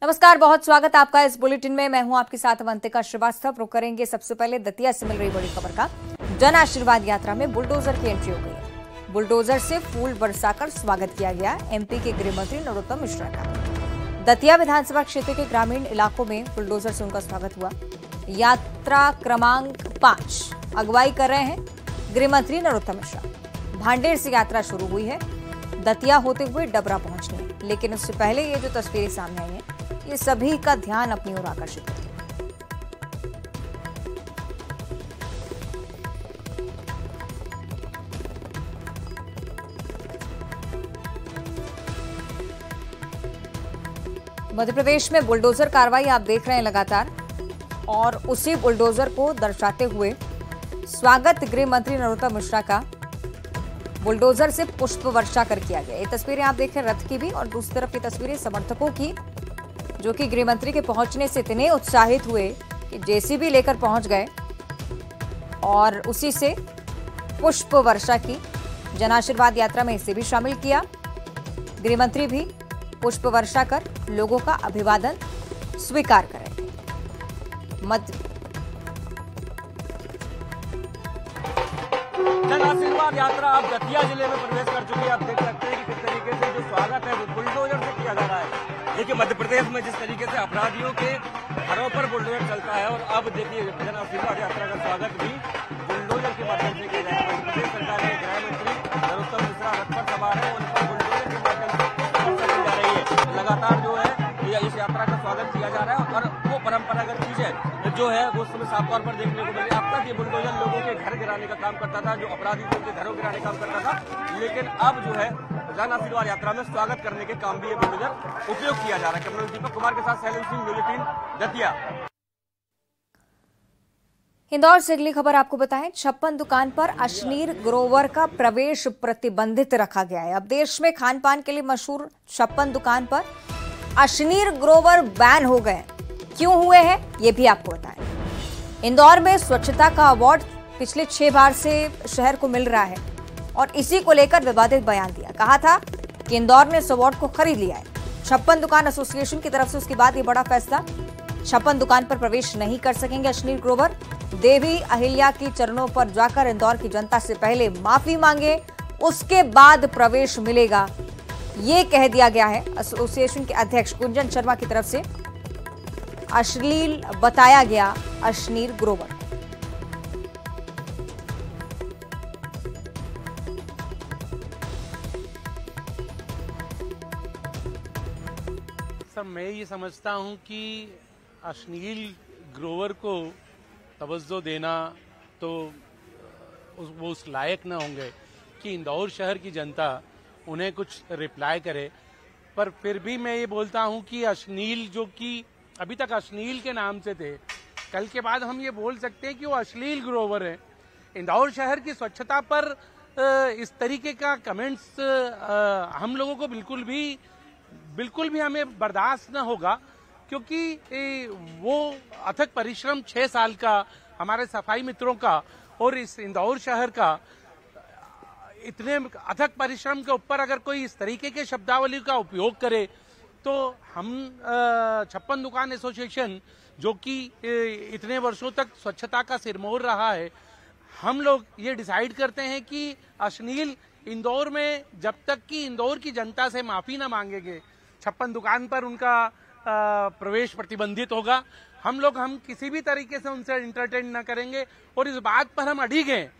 नमस्कार, बहुत स्वागत आपका इस बुलेटिन में। मैं हूं आपके साथ अवंतिका श्रीवास्तव। रुक करेंगे सबसे पहले दतिया से मिल रही बड़ी खबर का। जन आशीर्वाद यात्रा में बुलडोजर की एंट्री हो गई है। बुलडोजर से फूल बरसाकर स्वागत किया गया एमपी के गृह मंत्री नरोत्तम मिश्रा का। दतिया विधानसभा क्षेत्र के ग्रामीण इलाकों में बुलडोजर से उनका स्वागत हुआ। यात्रा क्रमांक 5 अगुवाई कर रहे हैं गृह मंत्री नरोत्तम मिश्रा। भांडेर से यात्रा शुरू हुई है, दतिया होते हुए डबरा पहुंचनी है। लेकिन उससे पहले ये जो तस्वीरें सामने आई हैं, ये सभी का ध्यान अपनी ओर आकर्षित करती है। मध्य प्रदेश में बुलडोजर कार्रवाई आप देख रहे हैं लगातार, और उसी बुलडोजर को दर्शाते हुए स्वागत गृह मंत्री नरोत्तम मिश्रा का बुलडोजर से पुष्प वर्षा कर किया गया। ये तस्वीरें आप देख रहे हैं रथ की भी, और दूसरी तरफ ये तस्वीरें समर्थकों की, जो कि गृह मंत्री के पहुंचने से इतने उत्साहित हुए कि जेसीबी लेकर पहुंच गए और उसी से पुष्प वर्षा की। जन आशीर्वाद यात्रा में इसे भी शामिल किया। गृह मंत्री भी पुष्प वर्षा कर लोगों का अभिवादन स्वीकार करें। जन आशीर्वाद यात्रा अब दतिया जिले में प्रवेश कर चुकी है। आप देख सकते हैं कि किस तरीके से जो स्वागत है वो बुलडोजर से किया जा रहा है। देखिए मध्य प्रदेश में जिस तरीके से अपराधियों के घरों पर बुलडोजर चलता है, और अब देखिए जन आशीर्वाद यात्रा का स्वागत भी बुलडोजर के माध्यम से किया जाएगा। मध्य प्रदेश सरकार के गृह मंत्री नरोत्तम मिश्रा रथ पर सवार है, उन पर बुलडोजर के माध्यम से वर्षा की जा रही है। लगातार जो है इस यात्रा का स्वागत किया जा रहा है, और वो परंपरागत चीजें जो है वो उसमें साफ तौर पर देखने को मिल रही है। अब तक ये बुलडोजर लोगों के घर गिराने का काम करता था, जो अपराधी थे उनके घरों गिराने का काम करता था, लेकिन अब जो है जन आशीर्वाद यात्रा में स्वागत करने के काम भी ये बुलडोजर उपयोग किया जा रहा है। कैमरा दीपक कुमार के साथ शैलेंद्र सिंह, बुलेटिन दतिया। इंदौर से अगली खबर आपको बताएं। 56 दुकान पर अश्लील ग्रोवर का प्रवेश प्रतिबंधित रखा गया है। अब देश में खान पान के लिए मशहूर 56 दुकान पर अश्लील ग्रोवर बैन हो गए। क्यों हुए हैं ये भी आपको बताएं। इंदौर में स्वच्छता का अवार्ड पिछले 6 बार से शहर को मिल रहा है, और इसी को लेकर विवादित बयान दिया। कहा था कि इंदौर ने इस अवार्ड को खरीद लिया है 56 दुकान एसोसिएशन की तरफ से। उसके बाद ये बड़ा फैसला, 56 दुकान पर प्रवेश नहीं कर सकेंगे अश्लील ग्रोवर। देवी अहिल्या की चरणों पर जाकर इंदौर की जनता से पहले माफी मांगे, उसके बाद प्रवेश मिलेगा, ये कह दिया गया है। एसोसिएशन के अध्यक्ष कुंजन शर्मा की तरफ से अश्लील बताया गया अश्लील ग्रोवर। सर, मैं ये समझता हूं कि अश्लील ग्रोवर को तवज्जो देना तो वो उस लायक न होंगे कि इंदौर शहर की जनता उन्हें कुछ रिप्लाई करे। पर फिर भी मैं ये बोलता हूं कि अश्लील, जो कि अभी तक अश्लील के नाम से थे, कल के बाद हम ये बोल सकते हैं कि वो अश्लील ग्रोवर है। इंदौर शहर की स्वच्छता पर इस तरीके का कमेंट्स हम लोगों को बिल्कुल भी हमें बर्दाश्त न होगा, क्योंकि वो अथक परिश्रम 6 साल का हमारे सफाई मित्रों का और इस इंदौर शहर का, इतने अथक परिश्रम के ऊपर अगर कोई इस तरीके के शब्दावली का उपयोग करे, तो हम 56 दुकान एसोसिएशन, जो कि इतने वर्षों तक स्वच्छता का सिरमौर रहा है, हम लोग ये डिसाइड करते हैं कि अश्लील इंदौर में जब तक कि इंदौर की जनता से माफी न मांगेंगे, 56 दुकान पर उनका प्रवेश प्रतिबंधित होगा। हम किसी भी तरीके से उनसे इंटरटेन न करेंगे, और इस बात पर हम अड़िग हैं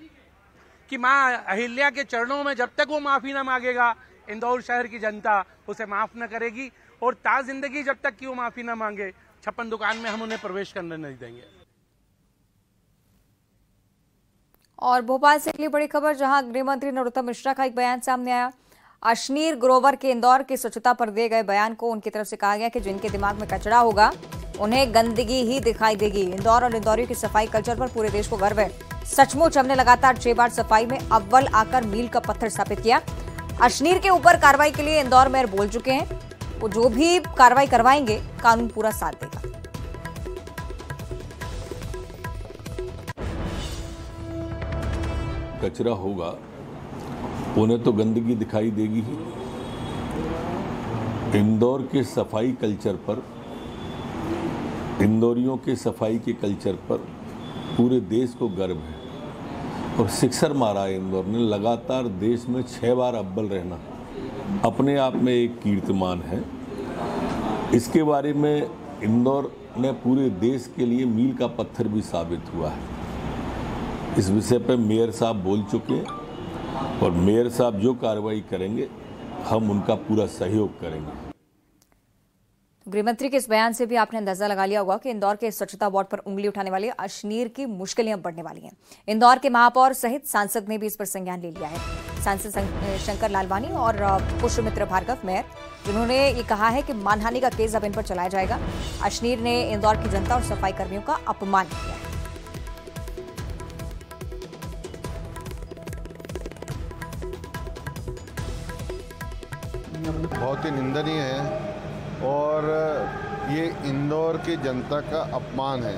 कि मां अहिल्या के चरणों में जब तक वो माफी न मांगेगा, इंदौर शहर की जनता उसे माफ न करेगी, और ता जिंदगी जब तक कि वो माफी न मांगे 56 दुकान में हम उन्हें प्रवेश करने नहीं देंगे। और भोपाल से अगली बड़ी खबर, जहां गृह मंत्री नरोत्तम मिश्रा का एक बयान सामने आया। अश्लील ग्रोवर के इंदौर की स्वच्छता पर दिए गए बयान को उनकी तरफ से कहा गया कि जिनके दिमाग में कचरा होगा उन्हें गंदगी ही दिखाई देगी। इंदौर और इंदौरियों की सफाई कल्चर पर पूरे देश को गर्व है। सचमुच हमने लगातार 6 बार सफाई में अव्वल आकर मील का पत्थर स्थापित किया। अश्लील के ऊपर कार्रवाई के लिए इंदौर मेयर बोल चुके हैं, वो जो भी कार्रवाई करवाएंगे कानून पूरा साथ देगा। कचरा होगा उन्हें तो गंदगी दिखाई देगी ही। इंदौर के सफाई कल्चर पर इंदौरियों के सफाई के कल्चर पर पूरे देश को गर्व है और सिक्सर मारा है इंदौर ने। लगातार देश में 6 बार अव्वल रहना अपने आप में एक कीर्तिमान है। इसके बारे में इंदौर ने पूरे देश के लिए मील का पत्थर भी साबित हुआ है। इस विषय पर मेयर साहब बोल चुके हैं और मेयर साहब जो कार्रवाई करेंगे हम उनका पूरा सहयोग करेंगे। गृहमंत्री के इस बयान से भी आपने अंदाजा लगा लिया होगा कि इंदौर के स्वच्छता बोर्ड पर उंगली उठाने वाले अशनीर की मुश्किलें अब बढ़ने वाली हैं। इंदौर के महापौर सहित सांसद ने भी इस पर संज्ञान ले लिया है। सांसद शंकर लालवानी और पुष्पमित्र भार्गव मेयर, जिन्होंने ये कहा है कि मानहानि का केस अब इन पर चलाया जाएगा। अशनीर ने इंदौर की जनता और सफाई कर्मियों का अपमान किया है। बहुत ही निंदनीय है और ये इंदौर की जनता का अपमान है।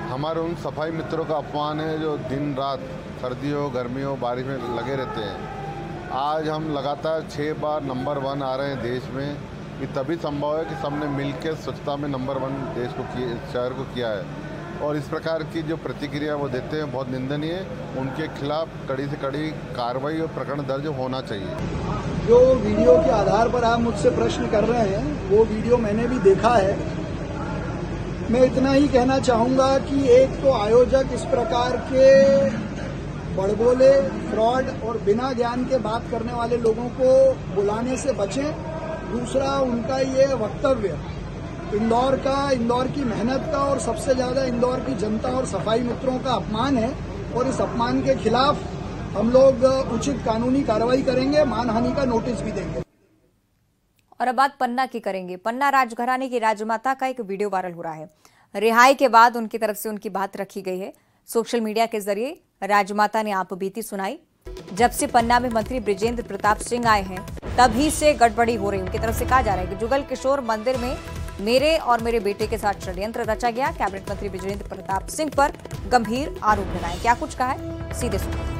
हमारे उन सफाई मित्रों का अपमान है जो दिन रात सर्दी हो गर्मी हो बारिश में लगे रहते हैं। आज हम लगातार 6 बार नंबर 1 आ रहे हैं देश में। ये तभी संभव है कि सबने मिलकर स्वच्छता में नंबर 1 देश को शहर को किया है और इस प्रकार की जो प्रतिक्रिया वो देते हैं बहुत निंदनीय है। उनके खिलाफ कड़ी से कड़ी कार्रवाई और प्रकरण दर्ज होना चाहिए। जो वीडियो के आधार पर आप मुझसे प्रश्न कर रहे हैं वो वीडियो मैंने भी देखा है। मैं इतना ही कहना चाहूंगा कि एक तो आयोजक इस प्रकार के बड़बोले, फ्रॉड और बिना ज्ञान के बात करने वाले लोगों को बुलाने से बचें। दूसरा, उनका ये वक्तव्य इंदौर की मेहनत का और सबसे ज्यादा इंदौर की जनता और सफाई मित्रों का अपमान है और इस अपमान के खिलाफ हम लोग उचित कानूनी कार्रवाई करेंगे, मानहानि का नोटिस भी देंगे। और अब बात पन्ना की करेंगे। पन्ना राजघराने की राजमाता का एक वीडियो वायरल हो रहा है। रिहाई के बाद उनकी तरफ से उनकी बात रखी गई है। सोशल मीडिया के जरिए राजमाता ने आप बीती सुनाई। जब से पन्ना में मंत्री बृजेंद्र प्रताप सिंह आए हैं तभी से गड़बड़ी हो रही। उनकी तरफ से कहा जा रहा है कि जुगल किशोर मंदिर में मेरे और मेरे बेटे के साथ षड्यंत्र रचा गया। कैबिनेट मंत्री बृजेंद्र प्रताप सिंह पर गंभीर आरोप लगाए। क्या कुछ कहा है, सीधे सुनिए।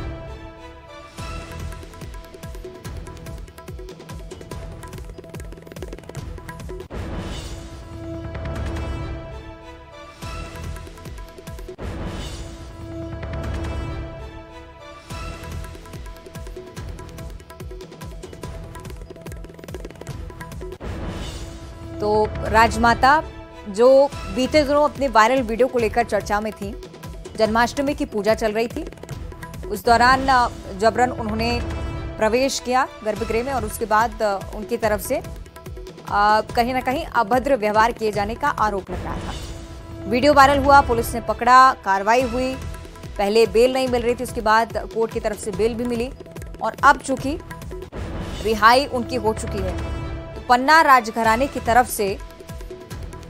तो राजमाता जो बीते दिनों अपने वायरल वीडियो को लेकर चर्चा में थी, जन्माष्टमी की पूजा चल रही थी, उस दौरान जबरन उन्होंने प्रवेश किया गर्भगृह में और उसके बाद उनकी तरफ से कहीं ना कहीं अभद्र व्यवहार किए जाने का आरोप लग रहा था। वीडियो वायरल हुआ, पुलिस ने पकड़ा, कार्रवाई हुई। पहले बेल नहीं मिल रही थी, उसके बाद कोर्ट की तरफ से बेल भी मिली और अब चूंकि रिहाई उनकी हो चुकी है तो पन्ना राजघराने की तरफ से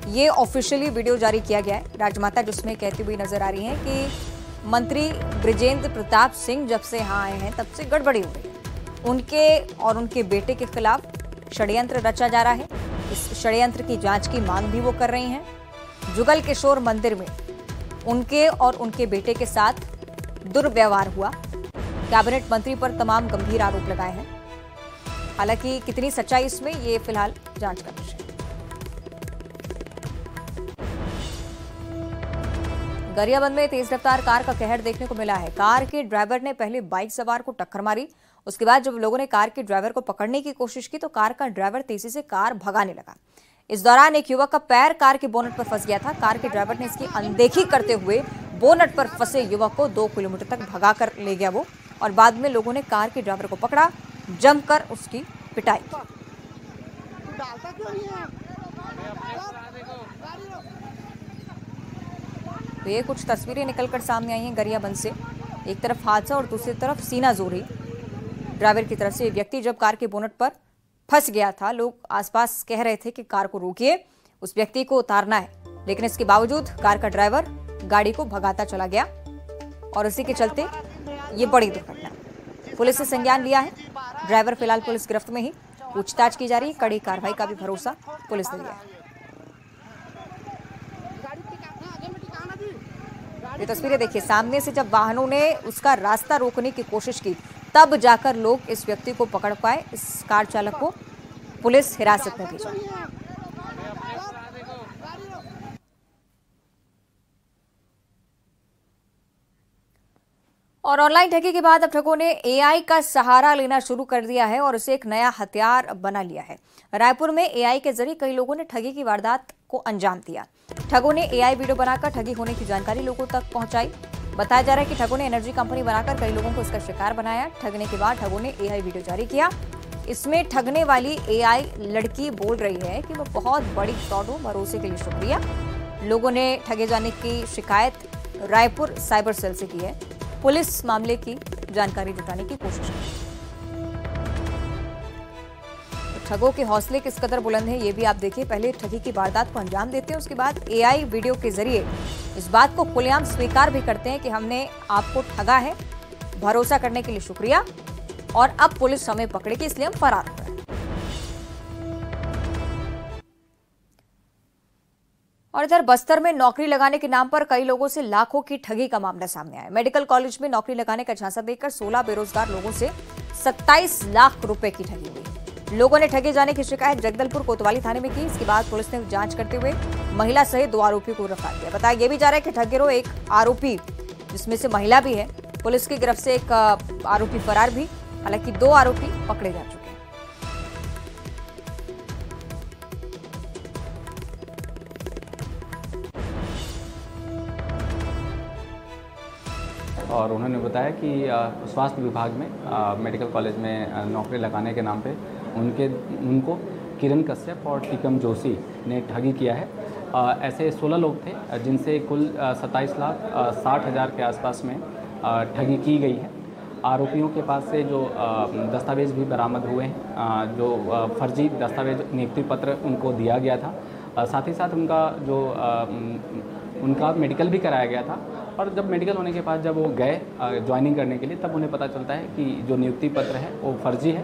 ये ऑफिशियली वीडियो जारी किया गया है। राजमाता जिसमें कहती हुई नजर आ रही हैं कि मंत्री बृजेंद्र प्रताप सिंह जब से यहाँ आए हैं तब से गड़बड़ी हो रही है। उनके और उनके बेटे के खिलाफ षड्यंत्र रचा जा रहा है। इस षड्यंत्र की जांच की मांग भी वो कर रही हैं। जुगल किशोर मंदिर में उनके और उनके बेटे के साथ दुर्व्यवहार हुआ। कैबिनेट मंत्री पर तमाम गंभीर आरोप लगाए हैं। हालांकि कितनी सच्चाई इसमें, ये फिलहाल जांच का विषय है। गरियाबंद में तेज रफ्तार कार का कहर देखने को मिला है। कार के ड्राइवर ने पहले बाइक सवार को टक्कर मारी, उसके बाद जब लोगों ने कार के ड्राइवर को पकड़ने की कोशिश की तो कार का ड्राइवर तेजी से कार भगाने लगा। इस दौरान एक युवक का पैर कार के बोनट पर फंस गया था। कार के ड्राइवर ने इसकी अनदेखी करते हुए बोनट पर फंसे युवक को 2 किलोमीटर तक भगा कर ले गया वो, और बाद में लोगों ने कार के ड्राइवर को पकड़ा, जमकर उसकी पिटाई की। तो ये कुछ तस्वीरें निकलकर सामने आई हैं गरियाबंद से। एक तरफ हादसा और दूसरी तरफ सीना जोरी। ड्राइवर की तरफ से व्यक्ति जब कार के बोनट पर फंस गया था, लोग आसपास कह रहे थे कि कार को रोकिए, उस व्यक्ति को उतारना है, लेकिन इसके बावजूद कार का ड्राइवर गाड़ी को भगाता चला गया और इसी के चलते ये बड़ी दुर्घटना। पुलिस ने संज्ञान लिया है। ड्राइवर फिलहाल पुलिस गिरफ्त में ही, पूछताछ की जा रही है। कड़ी कार्रवाई का भी भरोसा पुलिस ने लिया है। ये तस्वीरें देखिए, सामने से जब वाहनों ने उसका रास्ता रोकने की कोशिश की तब जाकर लोग इस व्यक्ति को पकड़ पाए। इस कार चालक को पुलिस हिरासत में भेजा। और ऑनलाइन ठगी के बाद अब ठगों ने एआई का सहारा लेना शुरू कर दिया है और उसे एक नया हथियार बना लिया है। रायपुर में एआई के जरिए कई लोगों ने ठगी की वारदात को अंजाम दिया। ठगों ने एआई वीडियो बनाकर ठगी होने की जानकारी लोगों तक पहुंचाई। बताया जा रहा है कि ठगों ने एनर्जी कंपनी बनाकर कई लोगों को इसका शिकार बनाया। ठगने के बाद ठगों ने एआई वीडियो जारी किया। इसमें ठगने वाली एआई लड़की बोल रही है कि मैं बहुत बड़ी फ्रॉड हूं, भरोसे के लिए शुक्रिया। लोगों ने ठगे जाने की शिकायत रायपुर साइबर सेल से की है। पुलिस मामले की जानकारी जुटाने की कोशिश कर रही है। ठगों के हौसले किस कदर बुलंद है ये भी आप देखिए। पहले ठगी की वारदात को अंजाम देते हैं, उसके बाद एआई वीडियो के जरिए इस बात को खुलेआम स्वीकार भी करते हैं कि हमने आपको ठगा है, भरोसा करने के लिए शुक्रिया और अब पुलिस हमें पकड़ेगी इसलिए हम फरार हो गए। और इधर बस्तर में नौकरी लगाने के नाम पर कई लोगों से लाखों की ठगी का मामला सामने आया। मेडिकल कॉलेज में नौकरी लगाने का झांसा देकर 16 बेरोजगार लोगों से 27 लाख रुपए की ठगी हुई। लोगों ने ठगे जाने की शिकायत जगदलपुर कोतवाली थाने में की। इसके बाद पुलिस ने जांच करते हुए महिला सहित 2 आरोपियों को गिरफ्तार किया। बताया यह भी जा रहा है कि ठग गिरोह एक आरोपी जिसमें से महिला भी है, पुलिस की गिरफ्त से एक आरोपी फरार भी। हालांकि 2 आरोपी पकड़े जा चुके हैं। और उन्होंने बताया कि स्वास्थ्य विभाग में मेडिकल कॉलेज में नौकरी लगाने के नाम पे उनको किरण कश्यप और टीकम जोशी ने ठगी किया है। ऐसे 16 लोग थे जिनसे कुल 27,60,000 के आसपास में ठगी की गई है। आरोपियों के पास से जो दस्तावेज भी बरामद हुए हैं, जो फर्जी दस्तावेज नियुक्ति पत्र उनको दिया गया था। साथ ही साथ उनका मेडिकल भी कराया गया था। और जब मेडिकल होने के बाद जब वो गए ज्वाइनिंग करने के लिए, तब उन्हें पता चलता है कि जो नियुक्ति पत्र है वो फर्जी है,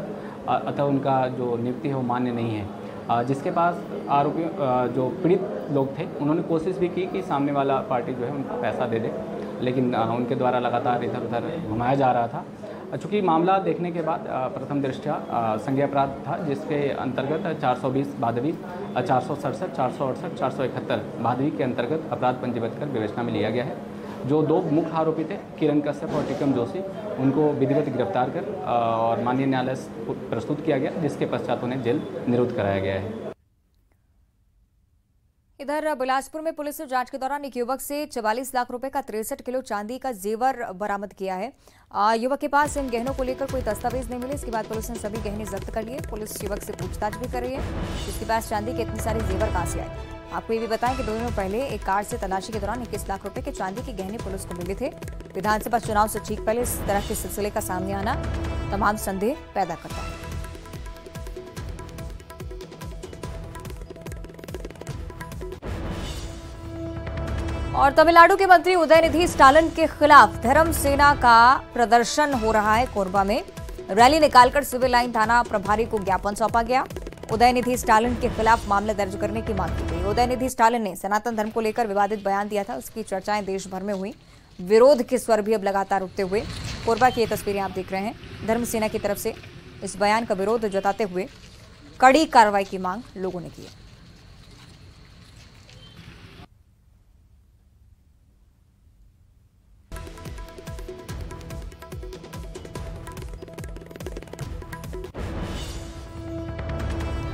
अतः उनका जो नियुक्ति है वो मान्य नहीं है। जिसके पास आरोपी जो पीड़ित लोग थे उन्होंने कोशिश भी की कि सामने वाला पार्टी जो है उनको पैसा दे दे, लेकिन उनके द्वारा लगातार इधर उधर घुमाया जा रहा था। चूँकि मामला देखने के बाद प्रथम दृष्टया संज्ञेय अपराध था, जिसके अंतर्गत 420 भादवी, 467, 468, 471 भादवी के अंतर्गत अपराध पंजीबद्ध कर विवेचना में लिया गया है। जो 2 मुख्य आरोपी थे किरण कश्यप और टीकम जोशी, उनको विधिवत गिरफ्तार कर और माननीय न्यायालय प्रस्तुत किया गया, जिसके पश्चात उन्हें जेल निरुद्ध कराया गया है। इधर बिलासपुर में पुलिस ने जांच के दौरान एक युवक से 44 लाख रुपए का 63 किलो चांदी का जेवर बरामद किया है। युवक के पास इन गहनों को लेकर कोई दस्तावेज नहीं मिले। इसके बाद पुलिस ने सभी गहने जब्त कर लिए। पुलिस युवक से पूछताछ भी कर रही है इसके पास चांदी के इतने सारे जेवर कहां से आए। आपको ये भी बताएं कि 2 दिनों पहले एक कार से तलाशी के दौरान 21 लाख रुपए के चांदी के गहने पुलिस को मिले थे। विधानसभा चुनाव से ठीक पहले इस तरह के सिलसिले का सामने आना तमाम संदेह पैदा करता है। और तमिलनाडु के मंत्री उदयनिधि स्टालिन के खिलाफ धर्म सेना का प्रदर्शन हो रहा है। कोरबा में रैली निकालकर सिविल लाइन थाना प्रभारी को ज्ञापन सौंपा गया। उदयनिधि स्टालिन के खिलाफ मामला दर्ज करने की मांग की गई। उदयनिधि स्टालिन ने सनातन धर्म को लेकर विवादित बयान दिया था, उसकी चर्चाएं देश भर में हुई। विरोध के स्वर भी अब लगातार उठते हुए कोरबा की ये तस्वीरें आप देख रहे हैं। धर्म सेना की तरफ से इस बयान का विरोध जताते हुए कड़ी कार्रवाई की मांग लोगों ने की है।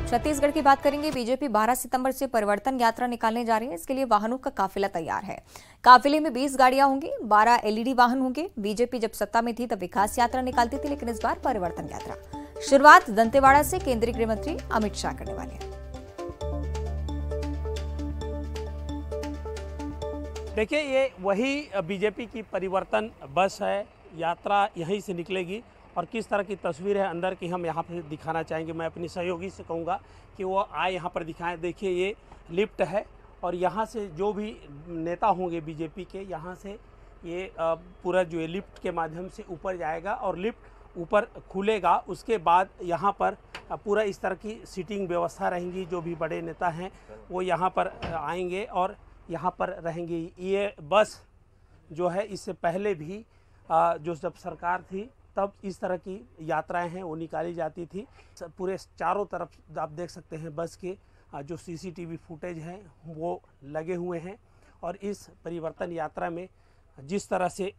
छत्तीसगढ़ की बात करेंगे। बीजेपी 12 सितंबर से परिवर्तन यात्रा निकालने जा रही है। इसके लिए वाहनों का काफिला तैयार है। काफिले में 20 गाड़ियां होंगी, 12 एलईडी वाहन होंगे। बीजेपी जब सत्ता में थी तब विकास यात्रा निकालती थी, लेकिन इस बार परिवर्तन यात्रा। शुरुआत दंतेवाड़ा से केंद्रीय गृह मंत्री अमित शाह करने वाले हैं। देखिए, ये वही बीजेपी की परिवर्तन बस है। यात्रा यहीं से निकलेगी और किस तरह की तस्वीर है अंदर की हम यहाँ पे दिखाना चाहेंगे। मैं अपनी सहयोगी से कहूँगा कि वो आए यहाँ पर दिखाएं। देखिए, ये लिफ्ट है और यहाँ से जो भी नेता होंगे बीजेपी के, यहाँ से ये पूरा जो है लिफ्ट के माध्यम से ऊपर जाएगा और लिफ्ट ऊपर खुलेगा। उसके बाद यहाँ पर पूरा इस तरह की सीटिंग व्यवस्था रहेंगी। जो भी बड़े नेता हैं वो यहाँ पर आएंगे और यहाँ पर रहेंगे। ये बस जो है इससे पहले भी जो जब सरकार थी तब इस तरह की यात्राएं हैं वो निकाली जाती थी। पूरे चारों तरफ आप देख सकते हैं बस के जो सीसीटीवी फुटेज हैं वो लगे हुए हैं। और इस परिवर्तन यात्रा में जिस तरह से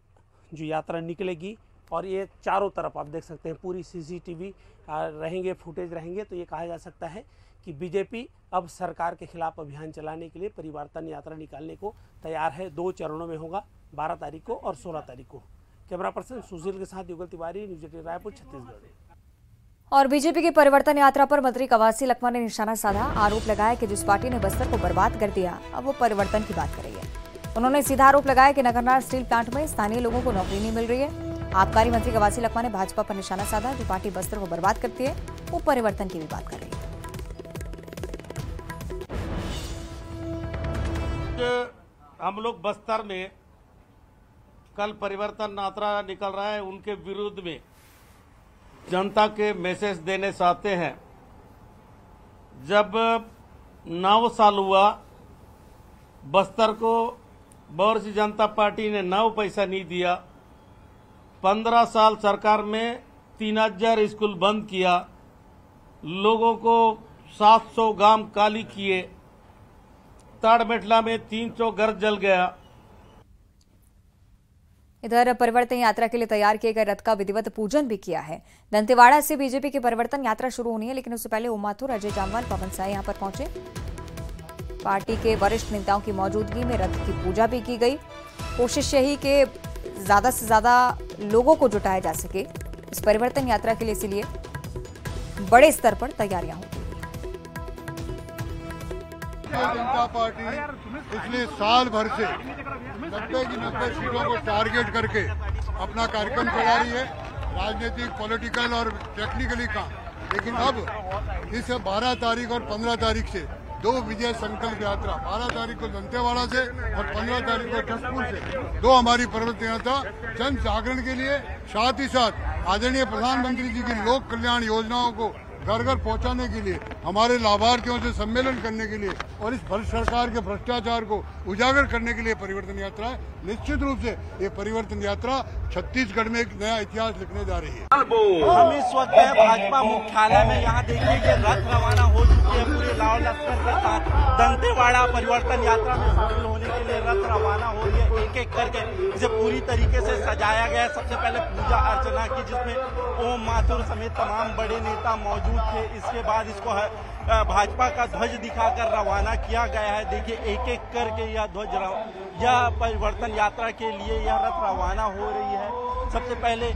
जो यात्रा निकलेगी। और ये चारों तरफ आप देख सकते हैं पूरी CCTV रहेंगे, फुटेज रहेंगे। तो ये कहा जा सकता है कि बीजेपी अब सरकार के खिलाफ अभियान चलाने के लिए परिवर्तन यात्रा निकालने को तैयार है। 2 चरणों में होगा, 12 तारीख को और 16 तारीख को। कैमरा पर्सन सुशील के साथ युगल तिवारी, न्यूज़ 18 रायपुर, छत्तीसगढ़। और बीजेपी की परिवर्तन यात्रा पर मंत्री कवासी लखमा ने निशाना साधा। आरोप लगाया कि जिस पार्टी ने बस्तर को बर्बाद कर दिया, अब वो परिवर्तन की बात कर रही है। उन्होंने सीधा आरोप लगाया कि नगरनार स्टील प्लांट में स्थानीय लोगों को नौकरी नहीं मिल रही है। आबकारी मंत्री कवासी लखमा ने भाजपा पर निशाना साधा। जो पार्टी बस्तर को बर्बाद करती है, वो परिवर्तन की भी बात कर रही है। हम लोग बस्तर में कल परिवर्तन यात्रा निकल रहा है, उनके विरुद्ध में जनता के मैसेज देने चाहते हैं। जब 9 साल हुआ बस्तर को भारतीय जनता पार्टी ने 9 पैसा नहीं दिया। 15 साल सरकार में 3000 स्कूल बंद किया, लोगों को 700 गांव काली किए, ताड़मेटला में 300 घर जल गया। इधर परिवर्तन यात्रा के लिए तैयार किए गए रथ का विधिवत पूजन भी किया है। दंतेवाड़ा से बीजेपी की परिवर्तन यात्रा शुरू होनी है, लेकिन उससे पहले ओम माथुर, अजय जामवाल, पवन साय यहां पर पहुंचे। पार्टी के वरिष्ठ नेताओं की मौजूदगी में रथ की पूजा भी की गई। कोशिश यही कि ज्यादा से ज्यादा लोगों को जुटाया जा सके इस परिवर्तन यात्रा के लिए, इसलिए बड़े स्तर पर तैयारियां होंगी। भारतीय जनता पार्टी पिछले साल भर से 90 की 90 सीटों को टारगेट करके अपना कार्यक्रम चला रही है, राजनीतिक, पॉलिटिकल और टेक्निकली का। लेकिन अब इस 12 तारीख और 15 तारीख से 2 विजय संकल्प यात्रा, 12 तारीख को दंतेवाड़ा से और 15 तारीख को जसपुर से 2 हमारी परिवर्तन यात्रा जन जागरण के लिए, साथ ही साथ आदरणीय प्रधानमंत्री जी की लोक कल्याण योजनाओं को घर घर पहुंचाने के लिए, हमारे लाभार्थियों से सम्मेलन करने के लिए और इस भ्रष्ट सरकार के भ्रष्टाचार को उजागर करने के लिए परिवर्तन यात्रा है। निश्चित रूप से ये परिवर्तन यात्रा छत्तीसगढ़ में एक नया इतिहास लिखने जा रही है। हम इस वक्त है भाजपा मुख्यालय में। यहाँ देखिए ये रथ रवाना हो चुकी है पूरे लाव लश्कर के साथ। दंतेवाड़ा परिवर्तन यात्रा में शामिल होने के लिए रथ रवाना हो रही है। एक एक करके इसे पूरी तरीके से सजाया गया है। सबसे पहले पूजा अर्चना की, जिसमें ओम माथुर समेत तमाम बड़े नेता मौजूद थे। इसके बाद इसको भाजपा का ध्वज दिखाकर रवाना किया गया है। देखिए एक एक करके यह ध्वज, यह परिवर्तन यात्रा के लिए यह रथ रवाना हो रही है। सबसे पहले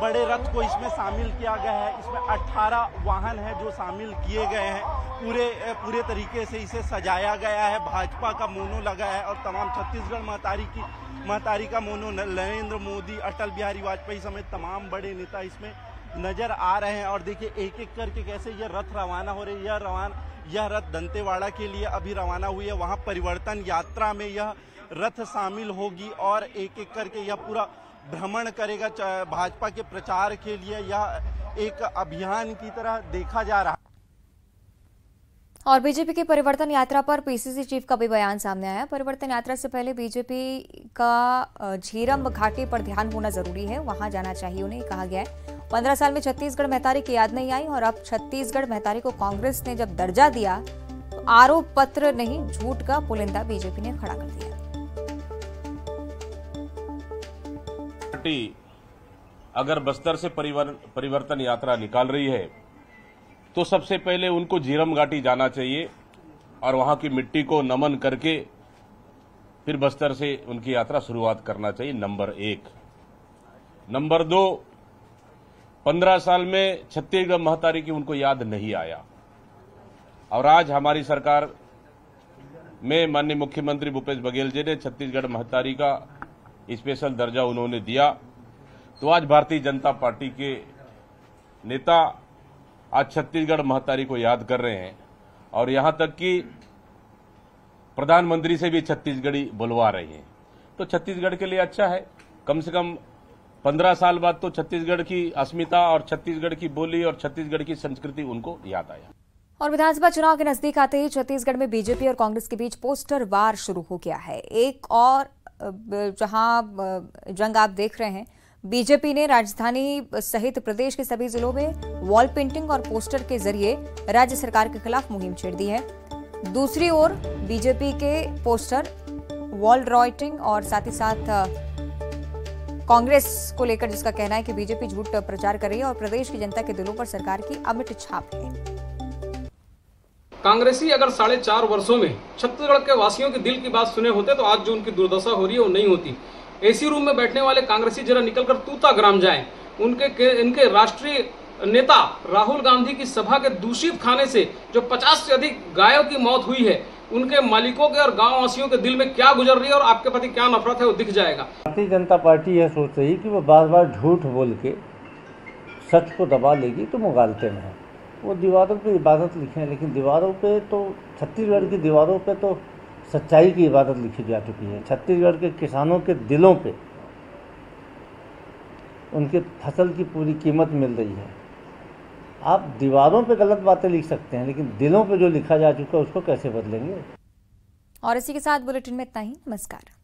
बड़े रथ को इसमें शामिल किया गया है। इसमें 18 वाहन हैं जो शामिल किए गए हैं। पूरे तरीके से इसे सजाया गया है। भाजपा का मोनो लगा है और तमाम छत्तीसगढ़ महतारी का मोनो, नरेंद्र मोदी, अटल बिहारी वाजपेयी समेत तमाम बड़े नेता इसमें नजर आ रहे हैं। और देखिए एक एक करके कैसे यह रथ रवाना हो रही है। यह रथ दंतेवाड़ा के लिए अभी रवाना हुई है। वहां परिवर्तन यात्रा में यह रथ शामिल होगी और एक एक करके यह पूरा भ्रमण करेगा भाजपा के प्रचार के लिए। यह एक अभियान की तरह देखा जा रहा है। और बीजेपी की परिवर्तन यात्रा पर पीसीसी चीफ का भी बयान सामने आया। परिवर्तन यात्रा से पहले बीजेपी का झीरम घाटी पर ध्यान होना जरूरी है, वहां जाना चाहिए उन्हें, कहा गया है। 15 साल में छत्तीसगढ़ महतारी की याद नहीं आई और अब छत्तीसगढ़ महतारी को कांग्रेस ने जब दर्जा दिया तो आरोप पत्र नहीं, झूठ का पुलिंदा बीजेपी ने खड़ा कर दिया। पार्टी अगर बस्तर से परिवर्तन यात्रा निकाल रही है तो सबसे पहले उनको झीरम घाटी जाना चाहिए और वहां की मिट्टी को नमन करके फिर बस्तर से उनकी यात्रा शुरुआत करना चाहिए, नंबर 1। नंबर 2, 15 साल में छत्तीसगढ़ महतारी की उनको याद नहीं आया और आज हमारी सरकार में माननीय मुख्यमंत्री भूपेश बघेल जी ने छत्तीसगढ़ महतारी का स्पेशल दर्जा उन्होंने दिया। तो आज भारतीय जनता पार्टी के नेता आज छत्तीसगढ़ महतारी को याद कर रहे हैं और यहां तक कि प्रधानमंत्री से भी छत्तीसगढ़ी बुलवा रहे हैं। तो छत्तीसगढ़ के लिए अच्छा है, कम से कम 15 साल बाद तो छत्तीसगढ़ की अस्मिता और छत्तीसगढ़ की बोली और छत्तीसगढ़ की संस्कृति उनको याद आया। और विधानसभा चुनाव के नजदीक आते ही छत्तीसगढ़ में बीजेपी और कांग्रेस के बीच पोस्टर वार शुरू हो गया है। एक और जहां जंग आप देख रहे हैं, बीजेपी ने राजधानी सहित प्रदेश के सभी जिलों में वॉल पेंटिंग और पोस्टर के जरिए राज्य सरकार के खिलाफ मुहिम छेड़ दी है। दूसरी ओर बीजेपी के पोस्टर, वॉल राइटिंग और साथ ही साथ कांग्रेस को लेकर जिसका कहना है कि बीजेपी झूठ प्रचार कर रही है और प्रदेश की जनता के दिलों पर सरकार की अमिट छाप है। कांग्रेसी अगर 4.5 वर्षों में छत्तीसगढ़ के वासियों के दिल की बात सुने होते तो आज जो उनकी दुर्दशा हो रही है वो नहीं होती। एसी रूम में बैठने वाले कांग्रेसी जरा निकलकर तूताग्राम जाएं। इनके राष्ट्रीय नेता राहुल गांधी की सभा के दूषित खाने से जो 50 से अधिक गायों की मौत हुई है, उनके मालिकों के और गांव वासियों के दिल में क्या गुजर रही है और आपके प्रति क्या नफरत है वो दिख जाएगा। भारतीय जनता पार्टी यह सोच रही कि वो बार बार झूठ बोल के सच को दबा लेगी तो मुगालते में है। वो दीवारों पे इबादत लिखे हैं, लेकिन दीवारों पे तो छत्तीसगढ़ की दीवारों पे तो सच्चाई की इबादत लिखी जा चुकी है। छत्तीसगढ़ के किसानों के दिलों पे उनके फसल की पूरी कीमत मिल रही है। आप दीवारों पे गलत बातें लिख सकते हैं, लेकिन दिलों पे जो लिखा जा चुका है उसको कैसे बदलेंगे। और इसी के साथ बुलेटिन में इतना ही। नमस्कार।